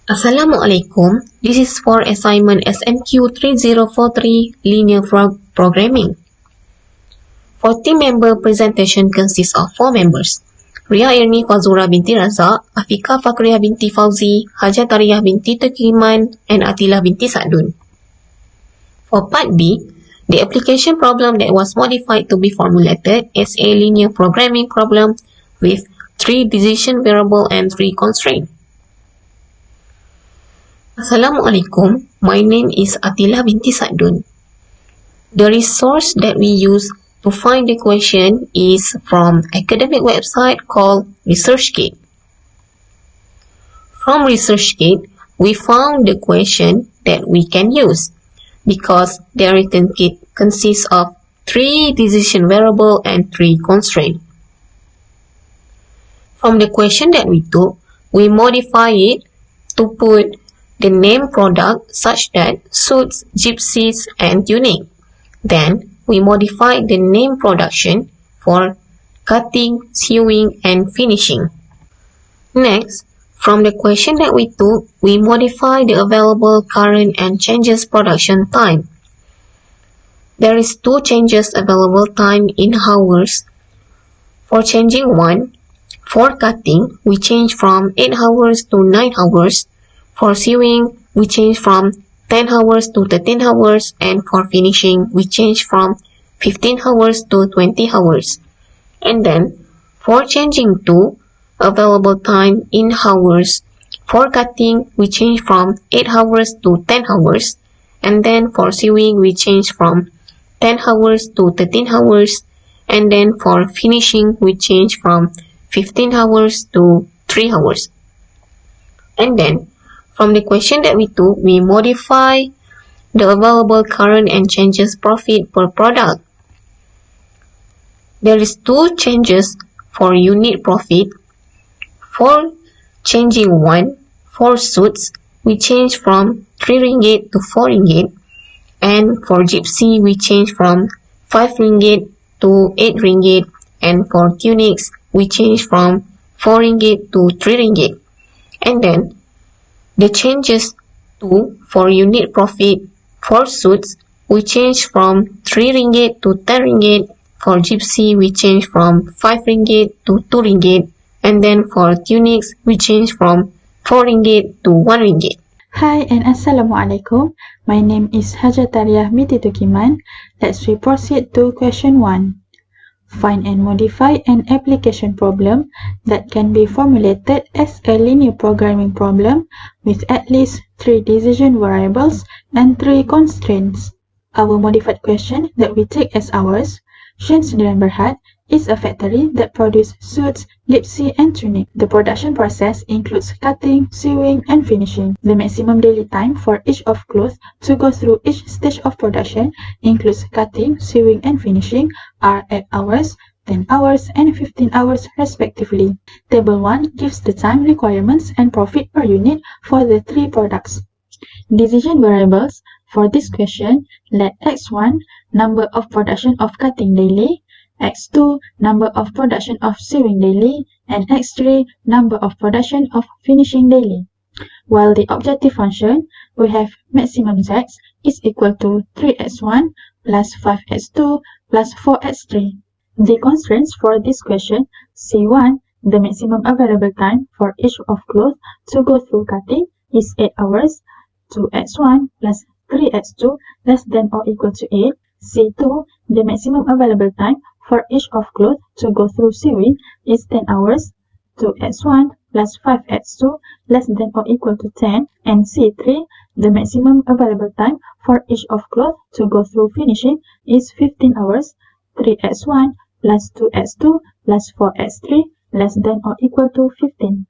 Assalamualaikum. This is for assignment SMQ 3043 Linear Programming. For team member presentation consists of 4 members. Ria Irni Fazura binti Razak, Afika Fakriyah binti Fauzi, Hajat Ariyah binti Tekiman, and Atilah binti Sa'dun. For part B, the application problem that was modified to be formulated is a linear programming problem with 3 decision variable and 3 constraints. Assalamualaikum, my name is Atilah binti Sa'dun. The resource that we use to find the question is from academic website called ResearchGate. From ResearchGate, we found the question that we can use because the written kit consists of 3 decision variable and 3 constraints. From the question that we took, we modify it to put the name product such that suits gypsies and tunic. Then we modify the name production for cutting, sewing, and finishing. Next, from the question that we took, we modify the available current and changes production time. There is 2 changes available time in hours. For changing one, for cutting, we change from 8 hours to 9 hours. For sewing, we change from 10 hours to 13 hours, and for finishing, we change from 15 hours to 20 hours. And then, for changing to available time in hours, for cutting, we change from 8 hours to 10 hours, and then for sewing, we change from 10 hours to 13 hours, and then for finishing, we change from 15 hours to 3 hours. And then, from the question that we took, we modify the available current and changes profit per product. There is 2 changes for unit profit. For changing one, for suits, we change from 3 ringgit to 4 ringgit. And for gypsy, we change from 5 ringgit to 8 ringgit. And for tunics, we change from 4 ringgit to 3 ringgit. And then, the changes to for unit profit for suits, we change from 3 ringgit to 10 ringgit. For gypsy, we change from 5 ringgit to 2 ringgit. And then for tunics, we change from 4 ringgit to 1 ringgit. Hi and Assalamualaikum. My name is Hajat Ariyah binti Tekiman. Let's proceed to question 1. Find and modify an application problem that can be formulated as a linear programming problem with at least 3 decision variables and 3 constraints. Our modified question that we take as ours, Shen Sendirian Berhad, is a factory that produces suits, gypsy, and tunic. The production process includes cutting, sewing, and finishing. The maximum daily time for each of clothes to go through each stage of production includes cutting, sewing, and finishing are 8 hours, 10 hours, and 15 hours respectively. Table 1 gives the time requirements and profit per unit for the 3 products. Decision variables for this question, let x1 number of production of cutting daily, x2 number of production of sewing daily, and x3 number of production of finishing daily. While the objective function, we have maximum z is equal to 3x1 plus 5x2 plus 4x3. The constraints for this question, C1, the maximum available time for each of clothes to go through cutting is 8 hours, 2x1 plus 3x2 less than or equal to 8. C2, the maximum available time for each of clothes to go through sewing is 10 hours, 2x1 plus 5x2 less than or equal to 10. And C3, the maximum available time for each of clothes to go through finishing is 15 hours, 3x1 plus 2x2 plus 4x3 less than or equal to 15.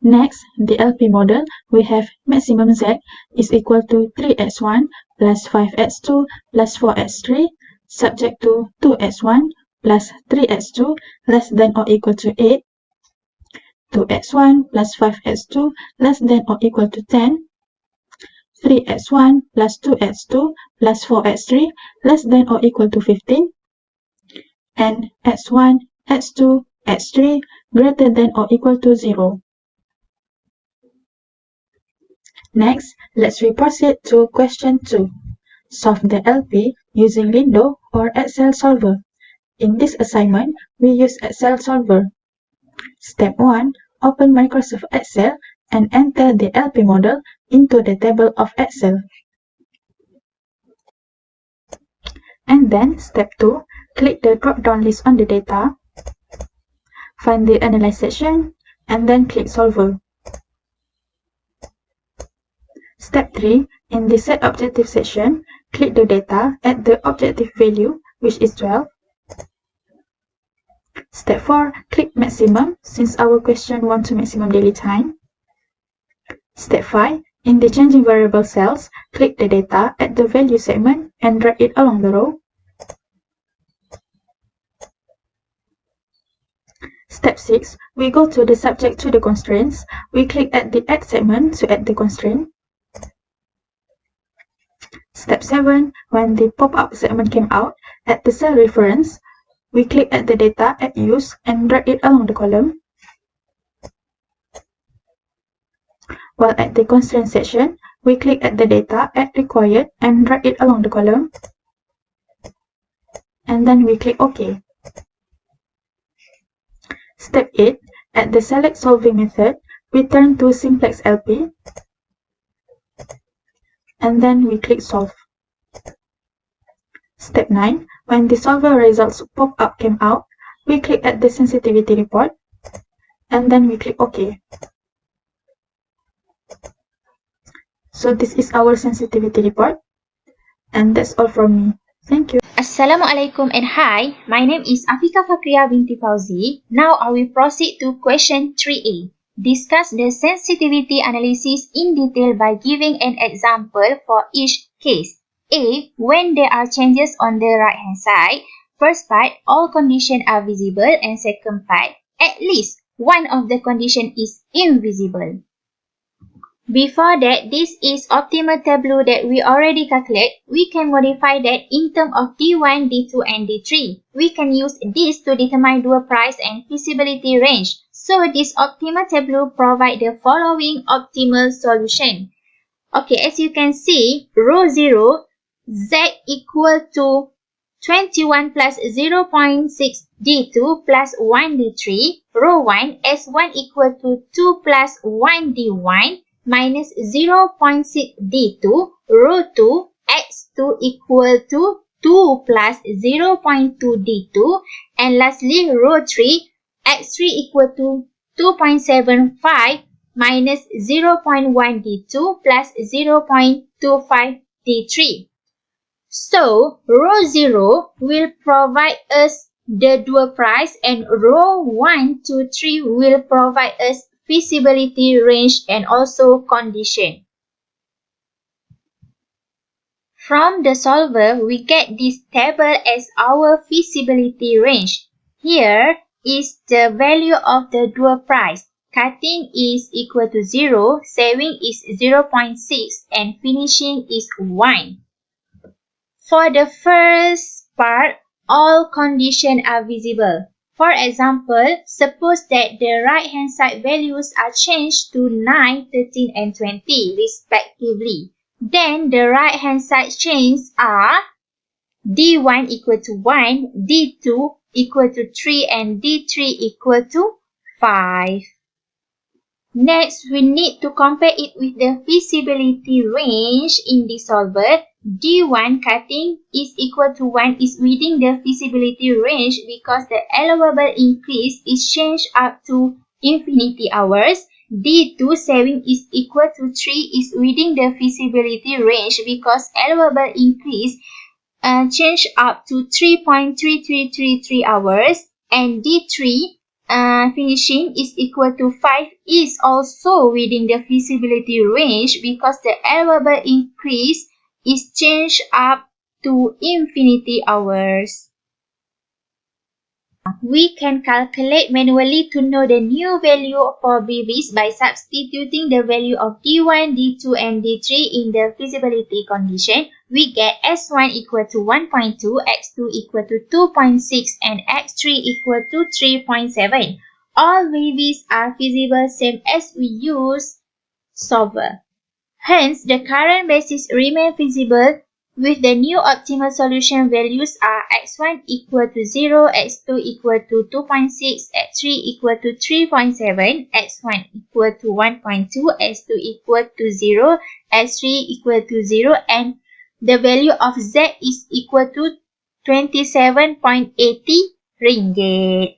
Next, the LP model, we have maximum z is equal to 3x1 plus 5x2 plus 4x3 subject to 2x1 plus 3x2 less than or equal to 8, 2x1 plus 5x2 less than or equal to 10, 3x1 plus 2x2 plus 4x3 less than or equal to 15, and x1, x2, x3 greater than or equal to 0. Next, let's proceed to question 2. Solve the LP using Lindo or Excel solver. In this assignment, we use Excel solver. Step 1. Open Microsoft Excel and enter the LP model into the table of Excel. And then, step 2. Click the drop-down list on the data, find the Analyze section, and then click Solver. Step 3. In the Set Objective section, click the data, add the objective value, which is 12. Step 4. Click Maximum, since our question wants to maximum daily time. Step 5. In the Changing Variable cells, click the data, add the value segment, and drag it along the row. Step 6. We go to the Subject to the constraints. We click at the Add segment to add the constraint. Step 7. When the pop-up segment came out, at the cell reference, we click at the data, add use, and drag it along the column. While at the constraint section, we click at the data, add required, and drag it along the column. And then we click OK. Step 8. At the Select Solving method, we turn to Simplex LP. And then we click Solve. Step 9. When the solver results pop-up came out, we click at the Sensitivity Report. And then we click OK. So this is our sensitivity report. And that's all from me. Thank you. Assalamualaikum and hi, my name is Afika Fakria binti Fauzi. Now I will proceed to question 3A. Discuss the sensitivity analysis in detail by giving an example for each case. A. When there are changes on the right hand side. First part, all conditions are visible, and second part, at least one of the conditions is invisible. Before that, this is optimal tableau that we already calculate. We can modify that in terms of D1, D2, and D3. We can use this to determine dual price and feasibility range. So this optimal tableau provides the following optimal solution. Okay, as you can see, row 0, Z equal to 21 plus 0.6 D2 plus 1 D3. Row 1, S1 equal to 2 plus 1 D1. Minus 0.6 D2, row 2, X2 equal to 2 plus 0.2 D2, and lastly, row 3, X3 equal to 2.75 minus 0.1 D2 plus 0.25 D3. So, row 0 will provide us the dual price, and row 1, 2, 3 will provide us feasibility range and also condition. From the solver, we get this table as our feasibility range. Here is the value of the dual price. Cutting is equal to 0, saving is 0.6, and finishing is 1. For the first part, all conditions are visible. For example, suppose that the right-hand side values are changed to 9, 13, and 20 respectively. Then the right-hand side changes are D1 equal to 1, D2 equal to 3, and D3 equal to 5. Next, we need to compare it with the feasibility range in the solver. D1 cutting is equal to 1 is within the feasibility range because the allowable increase is changed up to infinity hours. D2 saving is equal to 3 is within the feasibility range because allowable increase changed up to 3.3333 hours. And D3 finishing is equal to 5 is also within the feasibility range because the allowable increase is changed up to infinity hours. We can calculate manually to know the new value for BVs by substituting the value of D1, D2, and D3 in the feasibility condition. We get S1 equal to 1.2, X2 equal to 2.6, and X3 equal to 3.7. All BVs are feasible same as we use solver. Hence, the current basis remain feasible with the new optimal solution values are x1 equal to 0, x2 equal to 2.6, x3 equal to 3.7, x1 equal to 1.2, x2 equal to 0, x3 equal to 0, and the value of z is equal to 27.80 ringgit.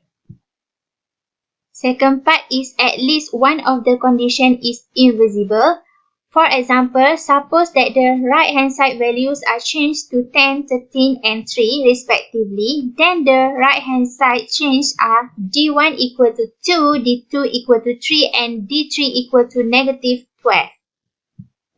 Second part is at least one of the condition is invisible. For example, suppose that the right-hand side values are changed to 10, 13, and 3 respectively. Then the right-hand side changes are D1 equal to 2, D2 equal to 3, and D3 equal to negative 12.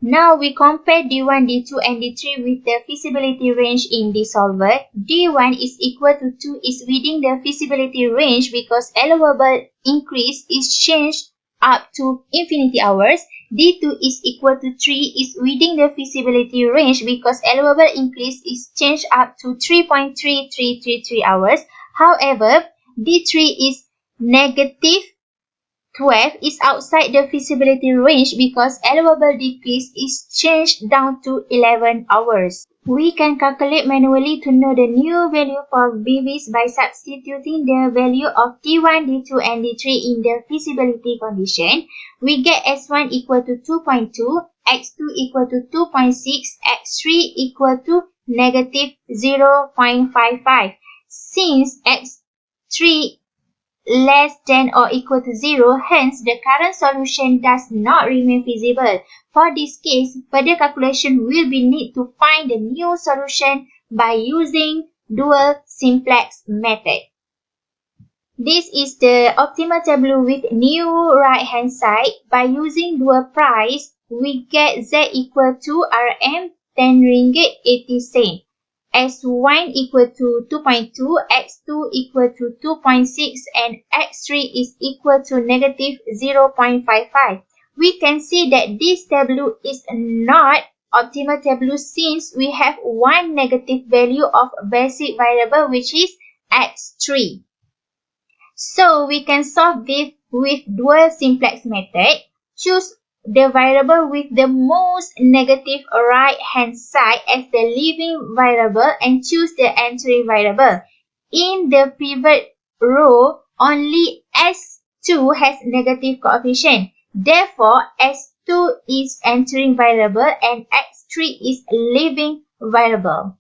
Now we compare D1, D2, and D3 with the feasibility range in the solver. D1 is equal to 2 is within the feasibility range because allowable increase is changed up to infinity hours. D2 is equal to 3 is within the feasibility range because allowable increase is changed up to 3.3333 hours. However, D3 is negative 12 is outside the feasibility range because allowable decrease is changed down to 11 hours. We can calculate manually to know the new value for BVs by substituting the value of D1, D2, and D3 in the feasibility condition. We get S1 equal to 2.2, X2 equal to 2.6, X3 equal to negative 0.55. Since X3 less than or equal to 0, hence the current solution does not remain feasible. For this case, further calculation will be need to find the new solution by using dual simplex method. This is the optimal tableau with new right hand side. By using dual price, we get Z equal to Rm 10 ringgit 80 cent. S1 equal to 2.2, X2 equal to 2.6, and X3 is equal to negative 0.55. We can see that this tableau is not optimal tableau since we have one negative value of basic variable which is X3. So we can solve this with dual simplex method. Choose the variable with the most negative right hand side as the leaving variable and choose the entering variable. In the pivot row, only S2 has negative coefficient. Therefore, S2 is entering variable and X3 is leaving variable.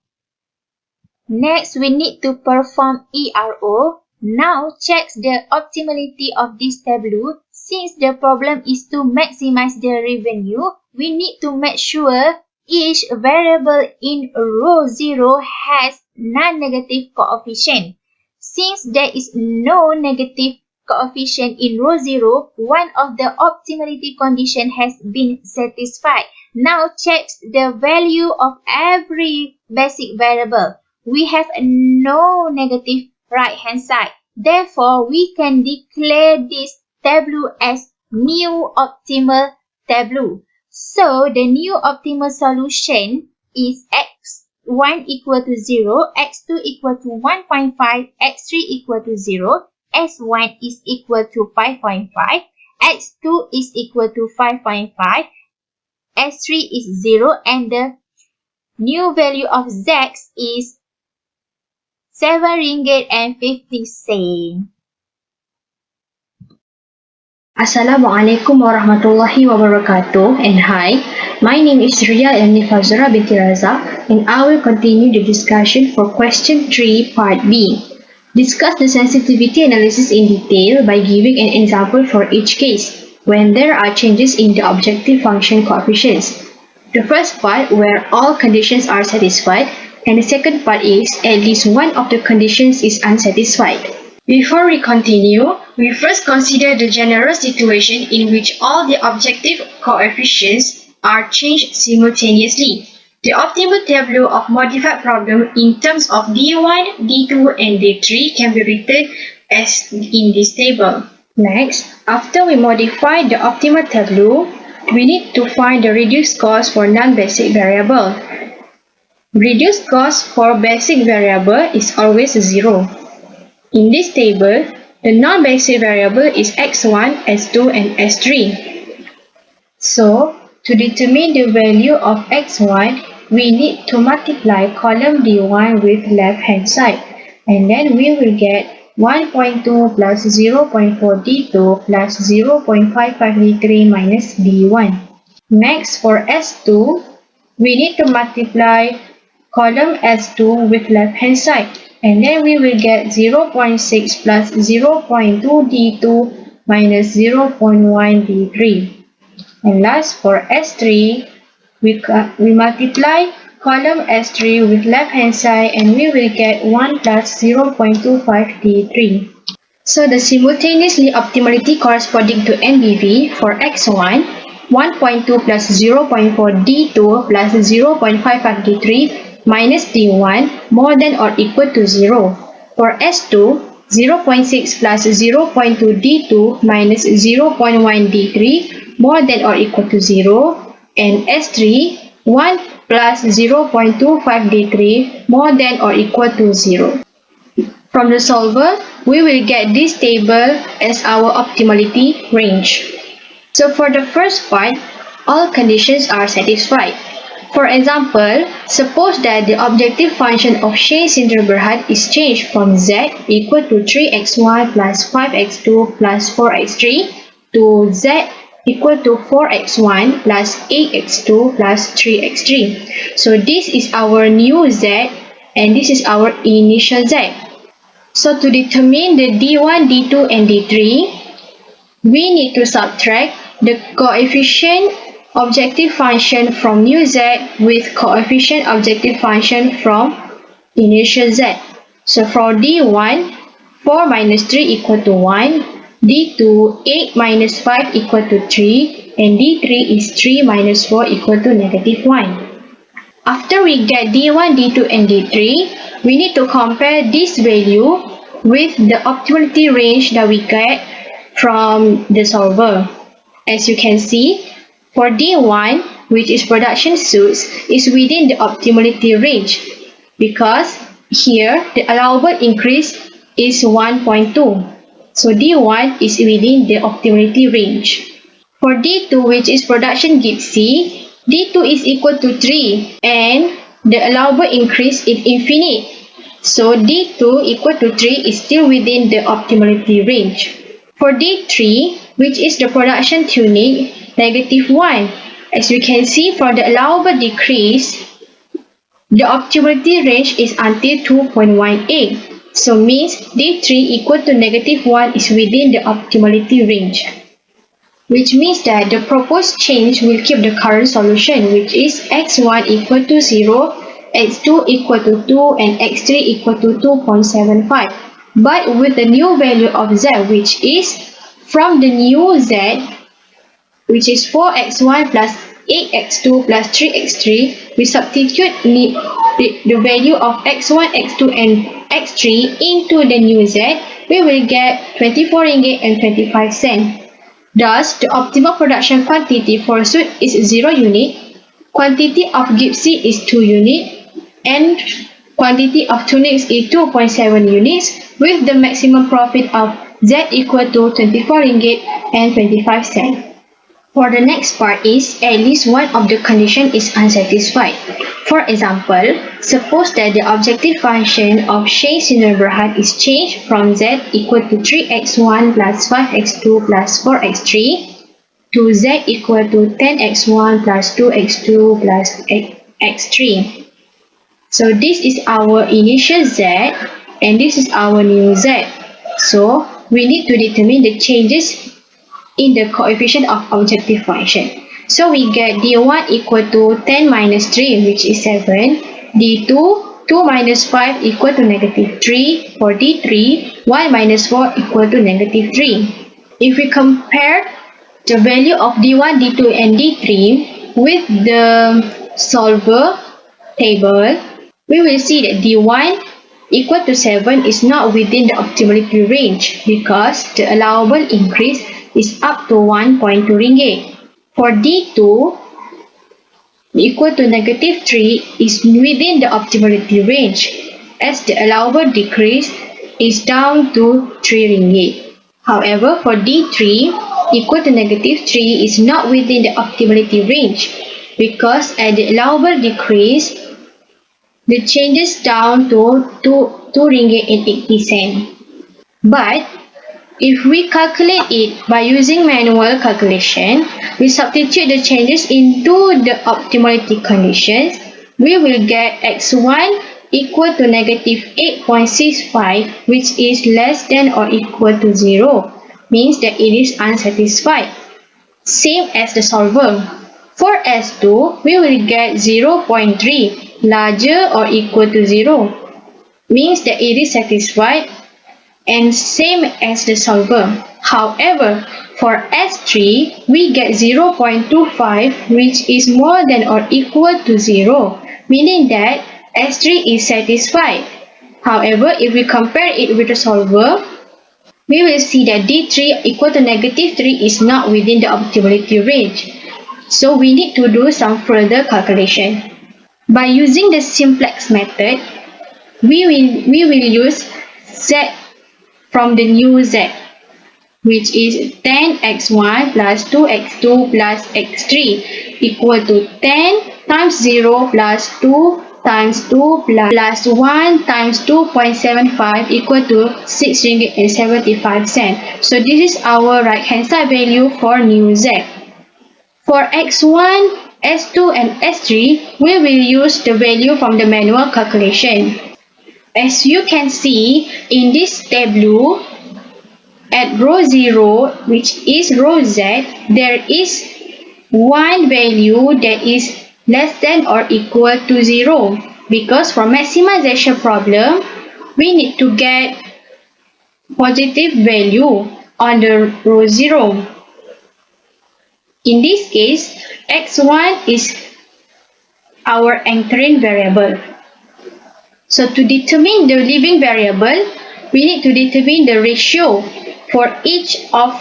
Next, we need to perform ERO. Now, check the optimality of this tableau. Since the problem is to maximize the revenue, we need to make sure each variable in row 0 has non-negative coefficient. Since there is no negative coefficient in row 0, one of the optimality condition has been satisfied. Now check the value of every basic variable. We have no negative right hand side. Therefore, we can declare this tableau as new optimal tableau. So, the new optimal solution is x1 equal to 0, x2 equal to 1.5, x3 equal to 0, s1 is equal to 5.5, x2 is equal to 5.5, s3 is 0, and the new value of z is 7 ringgit and 50 cent. Assalamualaikum warahmatullahi wabarakatuh, and hi, my name is Ria Elmi Fazura binti Raza, and I will continue the discussion for question 3 part B. Discuss the sensitivity analysis in detail by giving an example for each case when there are changes in the objective function coefficients. The first part where all conditions are satisfied, and the second part is at least one of the conditions is unsatisfied. Before we continue, we first consider the general situation in which all the objective coefficients are changed simultaneously. The optimal tableau of modified problem in terms of D1, D2, and D3 can be written as in this table. Next, after we modify the optimal tableau, we need to find the reduced cost for non-basic variable. Reduced cost for basic variable is always 0. In this table, the non-basic variable is x1, s2, and s3. So, To determine the value of x1, we need to multiply column D1 with left hand side, and then we will get 1.2 plus 0.4 D2 plus 0.55 D3 minus D1. Next, for S2, we need to multiply column S2 with left hand side, and then we will get 0.6 plus 0.2 D2 minus 0.1 D3. And last, for S3, we multiply column S3 with left hand side, and we will get 1 plus 0.25 D3. So the simultaneously optimality corresponding to NBV for x1, 1.2 plus 0.4 D2 plus 0.55 D3 minus D1 more than or equal to 0. For S2, 0.6 plus 0.2 D2 minus 0.1 D3 more than or equal to 0. And S3, 1 plus 0.25 D3 more than or equal to 0. From the solver, we will get this table as our optimality range. So for the first part, all conditions are satisfied. For example, suppose that the objective function of Shay-Zindler-Berhad is changed from z equal to 3x1 plus 5x2 plus 4x3 to z equal to 4x1 plus 8x2 plus 3x3. So this is our new z and this is our initial z. So to determine the D1, D2 and D3, we need to subtract the coefficient objective function from new z with coefficient objective function from initial z. So for D1, 4 minus 3 equal to 1, D2, 8 minus 5 equal to 3, and D3 is 3 minus 4 equal to negative 1. After we get D1, D2 and D3, we need to compare this value with the optimality range that we get from the solver. As you can see, for D1, which is production suits, is within the optimality range because here the allowable increase is 1.2. So D1 is within the optimality range. For D2, which is production Gibbsy, D2 is equal to 3 and the allowable increase is infinite. So D2 equal to 3 is still within the optimality range. For D3, which is the production tunic, negative 1. As you can see, for the allowable decrease, the optimality range is until 2.18. So means D3 equal to negative 1 is within the optimality range, which means that the proposed change will keep the current solution, which is x1 equal to 0, x2 equal to 2, and x3 equal to 2.75. But with the new value of z, which is from the new z, which is 4x1 plus 8x2 plus 3x3, we substitute the value of x1, x2, and x3 into the new z, we will get 24 ringgit and 25 cents. Thus, the optimal production quantity for suit is 0 unit, quantity of Gibbsy is 2 unit, and quantity of tunics is 2.7 units with the maximum profit of Z equal to 24 ringgit and 25 cents. For the next part is at least one of the condition is unsatisfied. For example, suppose that the objective function of Shay-Zindler-Berhad is changed from z equal to 3x1 plus 5x2 plus 4x3 to z equal to 10x1 plus 2x2 plus x3. So this is our initial z and this is our new z. So we need to determine the changes in the coefficient of objective function. So we get D1 equal to 10 minus 3, which is 7. D2, 2 minus 5 equal to negative 3. For D3, 1 minus 4 equal to negative 3. If we compare the value of D1, D2, and D3 with the solver table, we will see that D1 equal to 7 is not within the optimality range because the allowable increase is up to 1.2 ringgit. For D2, equal to negative 3 is within the optimality range as the allowable decrease is down to 3 ringgit. However, for D3, equal to -3 is not within the optimality range because at the allowable decrease, the changes down to RM2.80. But if we calculate it by using manual calculation, we substitute the changes into the optimality conditions, we will get x1 equal to -8.65, which is less than or equal to 0, means that it is unsatisfied. Same as the solver. For S2, we will get 0.3, larger or equal to 0, means that it is satisfied, and same as the solver. However, for S3, we get 0.25, which is more than or equal to 0, meaning that S3 is satisfied. However, if we compare it with the solver, we will see that D3 equal to -3 is not within the optimality range. So we need to do some further calculation. By using the simplex method, we will use Z from the new Z, which is 10x1 plus 2x2 plus x3 equal to 10 times 0 plus 2 times 2 plus 1 times 2.75 equal to RM6.75. So this is our right hand side value for new Z. For x1, s2 and s3, we will use the value from the manual calculation. As you can see in this table, at row 0, which is row Z, there is one value that is less than or equal to 0. Because for maximization problem, we need to get positive value on the row 0. In this case, x1 is our entering variable. So to determine the leaving variable, we need to determine the ratio for each of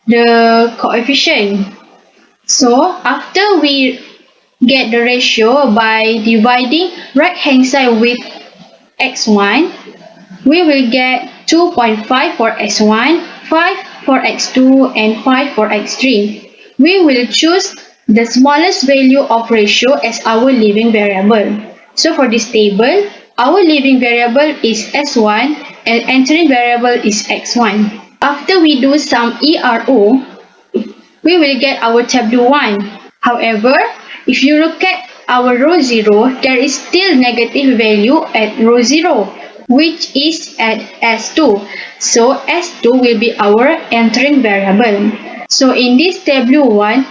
the coefficient. So after we get the ratio by dividing right hand side with x1, we will get 2.5 for x1, 5 for x2 and 5 for x3. We will choose the smallest value of ratio as our leaving variable. So for this table, our leaving variable is s1 and entering variable is x1. After we do some ERO, we will get our table 1. However, if you look at our row 0, there is still negative value at row 0, which is at S2. So S2 will be our entering variable. So in this table 1,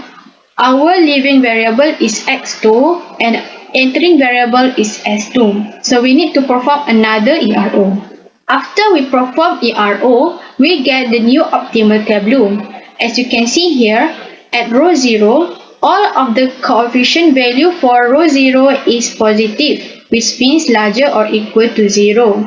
our leaving variable is x2 and entering variable is S2. So we need to perform another ERO. After we perform ERO, we get the new optimal tableau. As you can see here, at row 0, all of the coefficient value for row 0 is positive, which means larger or equal to 0.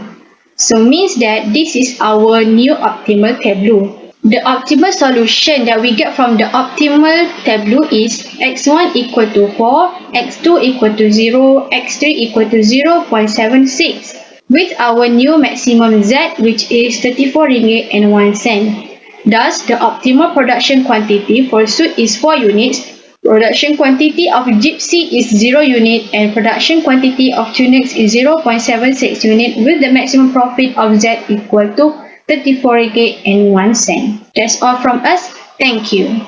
So means that this is our new optimal tableau. The optimal solution that we get from the optimal tableau is x1 equal to 4, x2 equal to 0, x3 equal to 0.76. With our new maximum Z, which is RM34.01. Thus, the optimal production quantity for Soot is 4 units, production quantity of Gypsy is 0 unit, and production quantity of Tunex is 0.76 unit, with the maximum profit of Z equal to RM34.01. That's all from us. Thank you.